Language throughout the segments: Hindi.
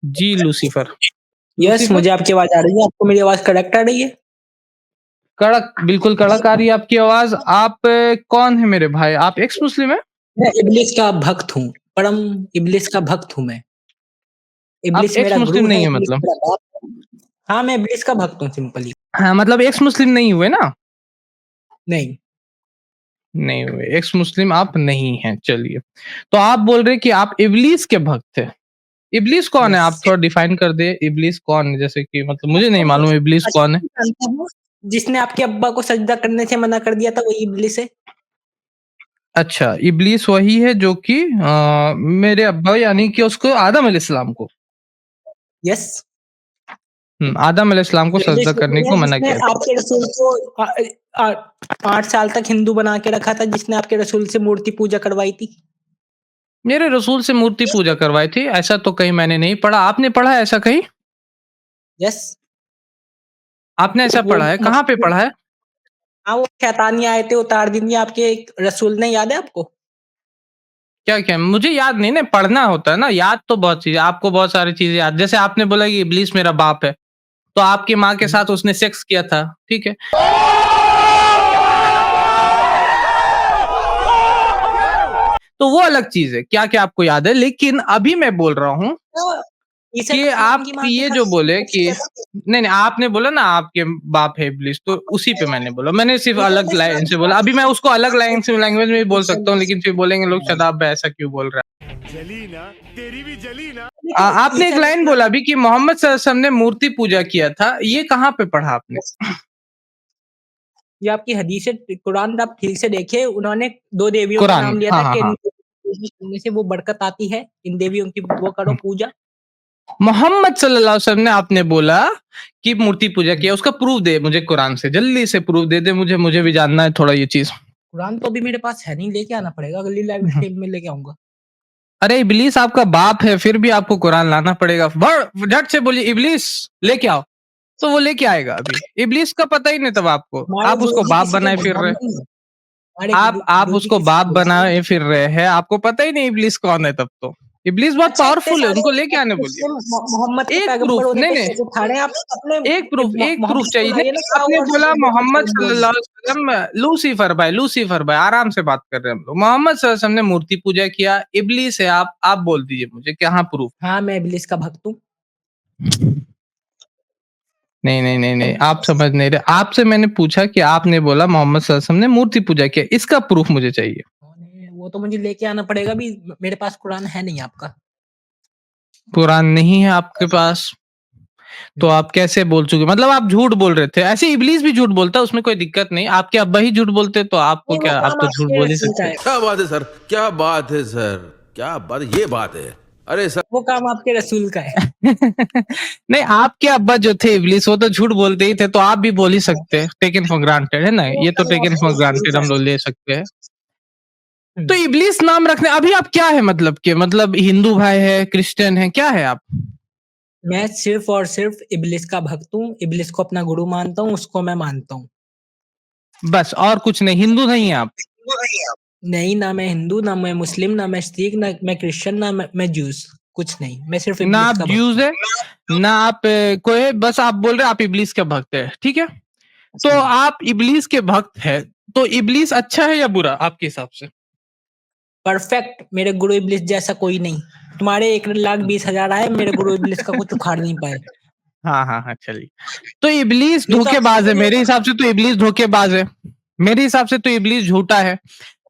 जी, लूसीफर। Yes, Lucifer? मुझे आपकी आवाज़ आ रही है। आपको मेरी आवाज़ करेक्ट आ रही है? कड़क, बिल्कुल कड़क आ रही है आपकी आवाज़। आप कौन हैं मेरे भाई? आप एक्स मुस्लिम हैं? मैं इब्लीस का भक्त हूँ, परम इब्लीस का भक्त हूँ मैं। आप इब्लीस एक्स मेरा मुस्लिम गुरु है, नहीं है इब्लीस मतलब? मेरा बाप है। हाँ, मैं इब्लीस का भक्त हूँ सिंपली। हाँ, मतलब एक्स मुस्लिम नहीं हुए ना? नहीं, नहीं हुए, एक्स मुस्लिम आप नहीं हैं, चलिए। तो आप बोल रहे हैं कि आप इब्लीस के भक्त हैं। इब्लीस कौन है? आप यस। थोड़ा डिफाइन कर दें, इब्लीस कौन है? जैसे कि मतलब मुझे नहीं आपको मालूम इब्लीस अच्छा कौन है? जानता हूँ, जिसने आपके अब्बा को सजदा करने से मना कर दिया था वही इब्लीस है? अच्छा, इब्लीस वही है जो कि मेरे अब्बा यानी कि उसको आदम अलैहिस्सलाम को यस। आदम अलैहिस्सलाम को इब्लीस सजदा करने वही है को मना जिसने किया था। आपके रसूल को 8 साल तक हिंदू बना के रखा था, जिसने आपके रसूल से मूर्ति पूजा करवाई थी। मेरे रसूल से मूर्ति पूजा करवाई थी, ऐसा तो कहीं मैंने नहीं पढ़ा। आपने पढ़ा है ऐसा कहीं? यस। आपने ऐसा वो पढ़ा है? कहाँ पे मक्खी पढ़ा है? हाँ, वो शैतानी आए थे उतार देंगे आपके एक रसूल ने, याद है आपको? क्या-क्या? मुझे याद नहीं ना, पढ़ना होता है ना, याद तो बहुत चीज़ें आपको बहुत सारी चीज़ें याद जैसे आपने बोला कि इब्लीस मेरा बाप है, तो आपकी माँ के हुँ। साथ उसने सेक्स किया था, ठीक है? तो वो अलग चीज़ है, क्या-क्या आपको याद है, लेकिन अभी मैं बोल रहा हूँ तो ईसा कि अलैहिस्सलाम की आप माँ के ये साथ जो बोले सेक्स कि किया था? नहीं, आपने बोला ना आपके बाप है इब्लीस, तो उसी पे मैंने बोला। मैंने सिर्फ़ ईसा अलग लाइन अलैहिस्सलाम से की बोला। माँ अभी के मैं उसको अलग साथ लाइन सेक्स से लैंग्वेज में भी बोल ईसा सकता हूँ, लेकिन फिर बोलेंगे लोग अलैहिस्सलाम शदाब बे ऐसा क्यों बोल रहा है? जली ना, तेरी भी जली ना। आपने एक ईसा लाइन अलैहिस्सलाम बोला अभी कि मोहम्मद सल्लल्लाहु अलैहि वसल्लम ने मूर्ति पूजा किया था, ये कहाँ पे पढ़ा आपने? ये आपकी हदीस है, कुरान आप ठीक से देखिए, उन्होंने 2 देवियों का कुरान नाम लिया हाँ, था हाँ, कि इन हाँ। करने से वो बरकत आती है, इन देवियों की वो करो पूजा। मोहम्मद सल्लल्लाहु अलैहि वसल्लम ने आपने बोला कि मूर्ति पूजा किया, उसका प्रूफ दे मुझे कुरान से, जल्दी से प्रूफ दे दे मुझे भी जानना है थोड़ा ये चीज़। कुरान तो अभी मेरे पास है नहीं, लेके आना पड़ेगा, अगली लाइव स्ट्रीम में लेके आऊँगा। अरे इब्लीस आपका बाप है, फिर भी आपको कुरान लाना पड़ेगा। झट से बोलिए इब्लीस लेके आओ, तो वो लेके आएगा अभी। इब्लीस का पता ही नहीं तब आपको, हमारे आप उसको गुरुजी बाप किसी के बनाए फिर भगवान रहे। नहीं है, हमारे आप गुरुजी उसको किसी बाप के भगवान नहीं बनाए फिर रहे हैं, आपको पता ही नहीं इब्लीस कौन है तब तो। इब्लीस बहुत अच्छा इतने पावरफुल है, सारे उनको लेके आने बोलिए। मुस्लिम मोहम्मद को एक पैगंबर प्रूफ होने नहीं, पे नहीं, शक उठा रहे हैं, आप अपने एक प्रूफ मोहम्मद चाहिए। को लाइए ना, नहीं, क्या आपने हुआ बोला मोहम्मद बोलिए। सल्लल्लाहु अलैहि वसल्लम लूसीफर भाई आराम से बात कर रहे हैं हम लोग। मोहम्मद सल्लल्लाहु अलैहि वसल्लम ने मूर्ति पूजा किया, इब्लीस है आप बोल दीजिए मुझे कहाँ प्रूफ? हाँ, मैं इब्लीस का भक्त हूँ। नहीं, आप समझ नहीं रहे। आपसे मैंने पूछा कि आपने बोला मोहम्मद सल्लल्लाहु अलैहि वसल्लम ने मूर्ति पूजा किया, इसका प्रूफ मुझे चाहिए। वो तो मुझे लेके आना पड़ेगा, अभी मेरे पास कुरान है नहीं आपका। कुरान नहीं है आपके पास, तो नहीं, आप कैसे बोल चुके? मतलब आप झूठ बोल रहे थे। ऐसे इब्लीस भी झूठ बोलता है, उसमें कोई दिक्कत नहीं। आपके अब्बा ही झूठ बोलते तो आपको वो क्या, आप काम तो झूठ आपके बोल ही रसूल का सकते। है, क्या बात है सर, क्या बात है सर, क्या बात, ये बात है। अरे सर, वो काम आपके रसूल का है। नहीं, आपके अब्बा जो थे इब्लीस वो तो झूठ बोलते ही थे, तो आप भी बोल ही सकते हैं। टेकन फॉर ग्रांटेड है ना? वो ये तो काम टेकन आपके फॉर रसूल ग्रांटेड का हम लोग है। ले सकते हैं। तो हुँ। इब्लीस नाम रखने अभी आप क्या है मतलब कि मतलब हिंदू भाई है, क्रिश्चियन है, क्या है आप? मैं सिर्फ़ और सिर्फ़ इब्लीस का भक्त हूँ, इब्लीस को अपना गुरु मानता हूँ, उसको मैं मानता हूँ। बस और कुछ नहीं, हिंदू नहीं है आप? नहीं, ना मैं हिंदू, ना मैं मुस्लिम, ना मैं सिख, ना मैं क्रिश्चियन, ना मैं ज्यूस, कुछ नहीं, मैं सिर्फ़ ना इब्लीस आप का भक्त ज्यूज़ हूँ। है, ना आप कोई है, बस आप बोल रहे हैं आप इब्लीस के भक्त हैं, ठीक है? तो हुँ। आप इब्लीस के भक्त हैं, तो इब्लीस अच्छा है या बुरा आपके हिसाब से? परफ़ेक्ट, मेरे गुरु इब्लीस जैसा कोई नहीं। तुम्हारे 1,20,000 आए, मेरे गुरु इब्लीस का कुछ उखाड़ नहीं पाए। हाँ, चलिए। तो इब्लीस ये तो धोखेबाज है, आपने मेरे हिसाब से तो इब्लीस धोखेबाज है। मेरे हिसाब से तो इब्लीस झूठा है।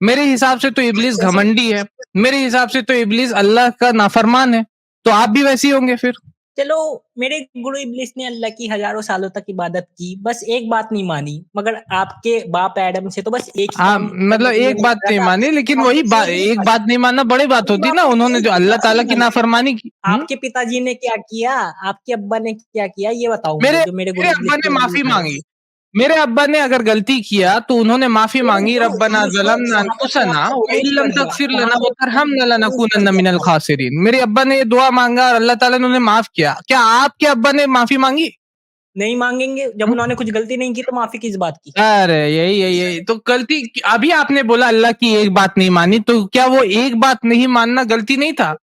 मेरे हिसाब से तो इब्लीस जैसे घमंडी है। मेरे हिसाब से तो इब्लीस अल्लाह का नाफरमान है। तो आप भी वैसे ही होंगे फिर? चलो, मेरे गुरु इब्लीस ने अल्लाह की हज़ारों सालों तक इबादत की, बस एक बात नहीं मानी, मगर आपके बाप एडम से तो बस एक ही हाँ, काम करने मतलब के लिए एक मना बात करा नहीं था, मानी, आपके लेकिन बाप वही ने क्यों नहीं एक बात मानी? नहीं मानना बड़ी बात आपके होती है बाप ना, ने क्यों उन्होंने जो नहीं अल्लाह ताला की मानी? नाफरमानी की। आपके पिताजी ने क्या किया? आपके अब्बा ने क्या किया? ये बताओ मेरे मुझे, जो मेरे मेरे गुरु अब्बा इब्लीस ने की गाली माफ़ी खा रहे माँगी। हो। मेरे अब्बा ने अगर गलती किया तो उन्होंने माफ़ी मेरे माँगी, गुरु रब्बना इब्लीस को ज़लमना वहाँ पे अनफुसना व कलेक्शन इन लम कर दिया, तगफिर वहाँ लना व पे तरहमना कर लनकूनन्ना दिया। मिनल खासिरीन। मेरे अब्बा ने ये दुआ माँगा और अल्लाह ताला ने उन्हें माफ़ किया। क्या आपके अब्बा ने माफ़ी माँगी? नहीं माँगेंगे, जब हुँ? उन्होंने कुछ गलती नहीं की तो माफ़ी किस बात की? अरे यही तो गलती अभी आपने बोला अल्लाह की एक बात नहीं मानी, तो क्या वो एक बात नहीं मानना गलती नहीं था?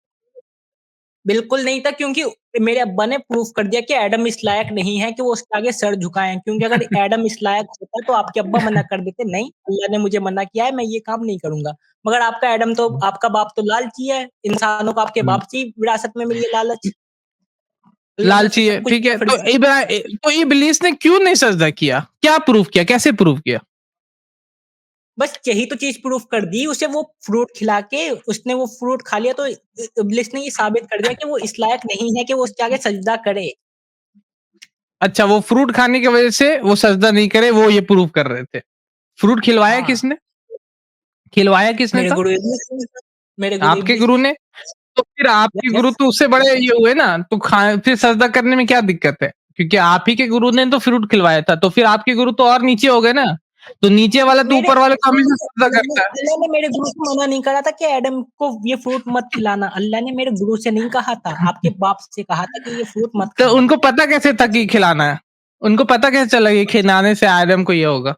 बिल्कुल नहीं था, क्योंकि मेरे अब्बा ने प्रूफ कर दिया कि एडम इस लायक नहीं है कि वो उसके आगे सर झुकाएँ, क्योंकि अगर एडम इस लायक होता तो आपके अब्बा मना कर देते, नहीं अल्लाह ने मुझे मना किया है, मैं ये काम नहीं करूँगा। मगर आपका एडम तो आपका बाप तो लालची है, इंसानों को आपके हुँ। बाप से ही विरासत में मिली है लालच। अल्लाह ने तो लालची है, सब कुछ ठीक दिया है। फिर भी तो इब्लीस ने क्यों नहीं सजदा किया? क्या प्रूफ किया? कैसे प्रूफ किया? बस यही तो चीज़ प्रूफ कर दी, उसे वो फ्रूट खिला के उसने वो फ्रूट खा लिया, तो इब्लीस ने ये साबित कर दिया कि वो इस लायक नहीं है कि वो उसके आगे सजदा करे। अच्छा, वो फ्रूट खाने की वजह से वो सजदा नहीं करे, वो ये प्रूव कर रहे थे। फ्रूट खिलवाया हाँ, किसने? खिलवाया किसने मेरे था? गुरु इब्लीस ने, मेरे गुरु आपके इब्लीस गुरु ने। ने? तो फिर आपके यस, गुरु यस। तो उससे बड़े ये हुए ना, तो फिर सजदा करने में क्या दिक्कत है? क्योंकि आप ही के गुरु ने तो फ्रूट खिलवाया था, तो फिर आपके गुरु तो और नीचे हो गए ना। तो नीचे वाला तो मेरे ऊपर वाले को हमेशा सजदा अल्लाह ने करता है। अल्लाह ने मेरे गुरु को मना नहीं करा था कि एडम को ये फ्रूट मत खिलाना। अल्लाह ने मेरे गुरु से नहीं कहा था, आपके बाप से कहा था कि ये फ्रूट मत तो खाना। उनको पता कैसे था कि खिलाना है? उनको पता कैसे चला कि खिलाने से आदम को ये होगा?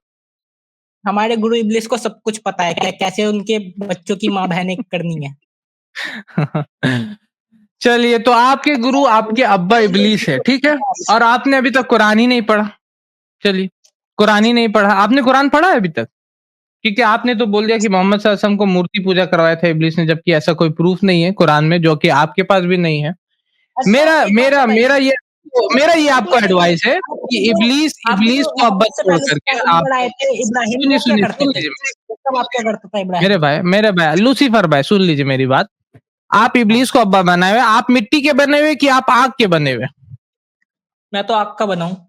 हमारे गुरु इब्लीस को सब कुछ पता है, कैसे उनके बच्चों की माँ-बहनें करनी है। चलिए, तो आपके गुरु आपके अब्बा इब्लीस है, ठीक है? और आपने अभी तक कुरान ही नहीं पढ़ा। चलिए, कुरान ही नहीं पढ़ा। आपने कुरान पढ़ा है अभी तक? क्योंकि आपने तो बोल दिया कि मोहम्मद सल्लल्लाहु अलैहि वसल्लम को मूर्ति पूजा करवाया था इब्लीस ने, जबकि ऐसा कोई प्रूफ नहीं है कुरान में, जो कि आपके पास भी नहीं है। अच्छा, मेरा एक बात मेरा बताइए, मेरा ये आपको एडवाइस है कि इब्लीस आपके इब्लीस जो को अब्बा मोहम्मद से छोड़ पहले करके आप पैगंबर आए थे इब्राहिम, सुनिए, वो क्या सुनिए, करते सुन थे? लीजिए उसका बाप क्या करता था इब्राहिम? मेरे भाई लूसीफर भाई सुन लीजिए मेरी बात। आप हाँ, इब्लीस को अब्बा बनाए हुए, आप मिट्टी के बने हुए कि आप आग के बने हुए? मैं तो आपका बना हूँ।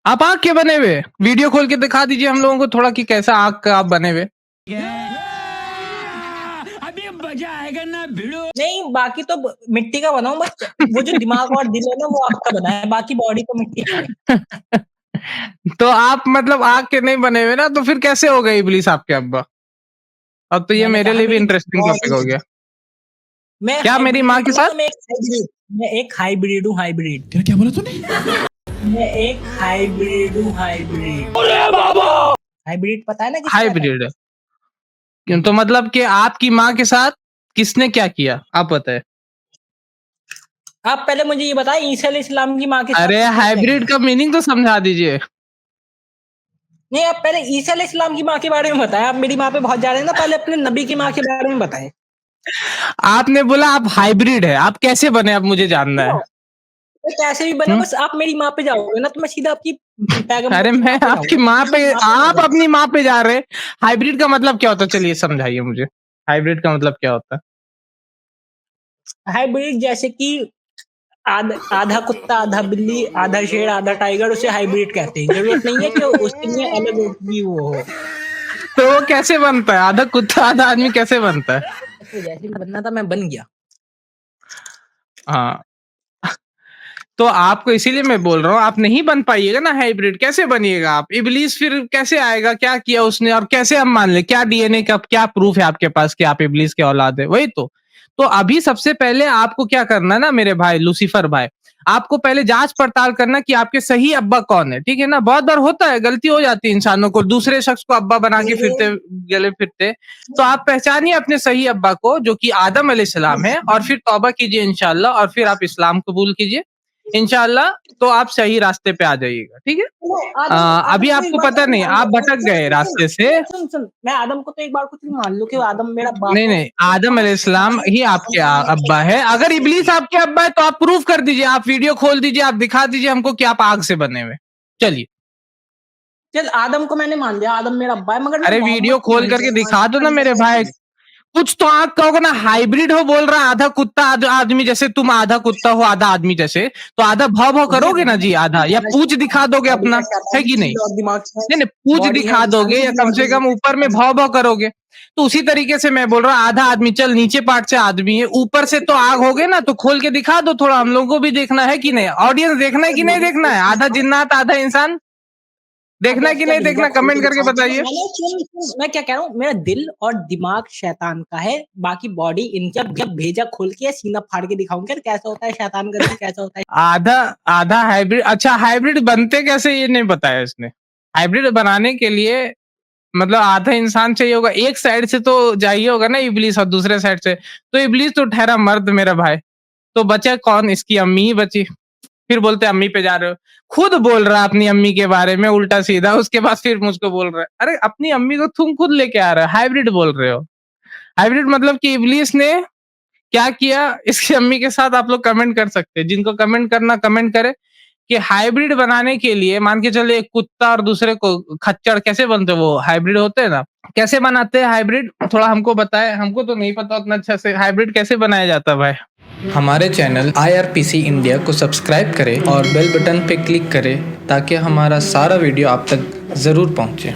आप आग के बने हुए? वीडियो खोल के दिखा दीजिए हम लोगों को थोड़ा कि कैसा आग का आप बने हुए। नहीं, बाकी तो मिट्टी का बना हूँ, बस वो जो दिमाग और दिल है ना वो आपका बना है, बाकी बॉडी तो मिट्टी की है। तो आप मतलब आग के नहीं बने हुए ना, तो फिर कैसे हो गए इब्लीस आपके अब्बा? अब तो ये मैंने मेरे कहा लिए भी मेरी इंटरेस्टिंग टॉपिक हो बॉडी, गया। मैं क्या मेरी हाइब्रिड माँ हूँ, के साथ? मतलब मैं एक हाइब्रिड हूँ, हाइब्रिड। क्या बोला तूने? मैं एक हाइब्रिड हूँ, हाइब्रिड। हाइब्रिड पता है ना किसे कहते हैं? हाइब्रिड है। तो मतलब कि आपकी माँ के साथ किसने क्या किया? आप बताएं। आप पहले मुझे ये बताएं, ईसा अलैहिस्सलाम की माँ के साथ अरे किसने क्या हाइब्रिड किया? का मीनिंग तो समझा दीजिए। नहीं, आप पहले ईसा अलैहिस्सलाम की माँ के बारे में बताएं। आप मेरी माँ पे बहुत जा रहे हैं ना, पहले अपने नबी की माँ के बारे में बताएं। आपने बोला आप हाइब्रिड है, आप कैसे बने अब मुझे जानना है। मैं कैसे भी बना, हुँ? बस आप मेरी माँ पे जाओगे ना तो मैं सीधा आपकी पैगंबर अरे की मैं माँ पे आपकी जाऊँगा। माँ पे, मेरी माँ पे आप जाओगे। अपनी माँ पे जा रहे हैं। हाइब्रिड का मतलब क्या होता है? चलिए समझाइए मुझे। हाइब्रिड का मतलब क्या होता है? हाइब्रिड जैसे कि आधा कुत्ता, आधा बिल्ली, आधा शेर, आधा टाइगर, उसे हाइब्रिड कहते हैं। ज़रूरत नहीं है कि उसके लिए अलग भी वो हो। तो वो कैसे बनता है? आधा कुत्ता आधा आदमी कैसे बनता है? तो जैसे भी बनना था मैं बन गया। हाँ, तो आपको इसीलिए मैं बोल रहा हूँ, आप नहीं बन पाइएगा ना हाइब्रिड, कैसे बनिएगा आप? इब्लीस फिर कैसे आएगा? क्या किया उसने और कैसे हम मान लें? क्या डीएनए का क्या प्रूफ है आपके पास कि आप इब्लीस के औलाद हैं? वही तो। तो अभी सबसे पहले आपको क्या करना है ना मेरे भाई लूसीफर भाई, आपको पहले जाँच-पड़ताल करना कि आपके सही अब्बा कौन है, ठीक है ना? बहुत बार होता है, गलती हो जाती है इंसानों को, दूसरे शख्स को अब्बा बना के मेरे फिरते गले फिरते। तो आप पहचानिए अपने सही अब्बा को जो कि आदम अलैहिस्सलाम है, और फिर तौबा कीजिए इंशाअल्लाह, और फिर आप इस्लाम कबूल कीजिए। इंशाअल्लाह तो आप सही रास्ते पे आ जाइएगा, ठीक है? आदम अभी आदम को एक आपको बार पता कुछ नहीं, मान आप लो, भटक गए रास्ते से। सुन, मैं आदम को तो एक बार कुछ भी मान लूँ कि आदम मेरा बाप नहीं, है। नहीं, आदम अलैहिस्सलाम ही आपके अब्बा है। अगर इब्लीस आपके अब्बा है तो आप प्रूफ कर दीजिए, आप वीडियो खोल दीजिए, आप दिखा दीजिए हमको कि आप आग से बने हुए। चलिए, चल आदम को मैंने मान लिया, आदम मेरा अब्बा है, मगर मैं अरे वीडियो मोहम्मद को खोल नहीं करके दिखा दो ना मेरे भाई। मानता। कुछ तो आँख का होगा ना, हाइब्रिड हो बोल रहा है, आधा कुत्ता आधा आदमी, जैसे तुम आधा कुत्ता हो आधा आदमी जैसे, तो आधा भौं-भौं करोगे ना जी आधा, या पूँछ दिखा दोगे बॉडी अपना, का है शैतानी कि नहीं? दिल और दिमाग है, नहीं, नहीं, पूँछ बॉडी है दिखा इंसानी दोगे की, या दिल कम और से कम ऊपर में दिमाग। भौं-भौं करोगे। तो उसी तरीके से मैं बोल रहा हूँ आधा आदमी, चल नीचे पार्ट से आदमी है, ऊपर से तो आग हो गए ना, तो खोल के दिखा दो थोड़ा, हम लोगों को भी देखना है कि नहीं? ऑडियंस देखना है कि नहीं देखना है? आधा जिन्नात आधा इंसान, देखना है जैसे कि क्या नहीं भेजा देखना? खोल के कमेंट करके दिखाऊं? बताइए। मैं क्या कह रहा हूँ, मेरा दिल और दिमाग शैतान का है, बाकी बॉडी इनका। जब भेजा खोल के या सीना फाड़ के दिखाऊं क्या कैसा होता है शैतान का दिल, कैसा होता है? आधा आधा हाइब्रिड, अच्छा हाइब्रिड बनते कैसे ये नहीं बताया इसने। हाइब्रिड बनाने के लिए मतलब आधा इंसान चाहिए होगा, एक साइड से तो चाहिए होगा ना इब्लीस और दूसरे साइड से, तो इब्लीस तो ठहरा मर्द मेरा भाई। तो बचा कौन? इसकी अम्मी ही बची। फिर बोलते अम्मी पे जा रहे हो, खुद बोल रहा अपनी अम्मी के बारे में उल्टा सीधा, उसके बाद फिर मुझको बोल रहा है। अरे अपनी अम्मी को तुम खुद लेके आ रहे हो, हाइब्रिड बोल रहे हो। हाइब्रिड मतलब कि इब्लीस ने क्या किया इसकी अम्मी के साथ, आप लोग कमेंट कर सकते हैं। जिनको कमेंट करना कमेंट करे कि हाइब्रिड बनाने के लिए मान के चले एक कुत्ता और दूसरे को खच्चर कैसे बनते, वो हाइब्रिड होते हैं ना, कैसे बनाते हैं हाइब्रिड, थोड़ा हमको बताए। हमको तो नहीं पता उतना अच्छा से हाइब्रिड कैसे बनाया जाता है भाई। हमारे चैनल IRPC इंडिया को सब्सक्राइब करें और बेल बटन पे क्लिक करें ताकि हमारा सारा वीडियो आप तक ज़रूर पहुंचे।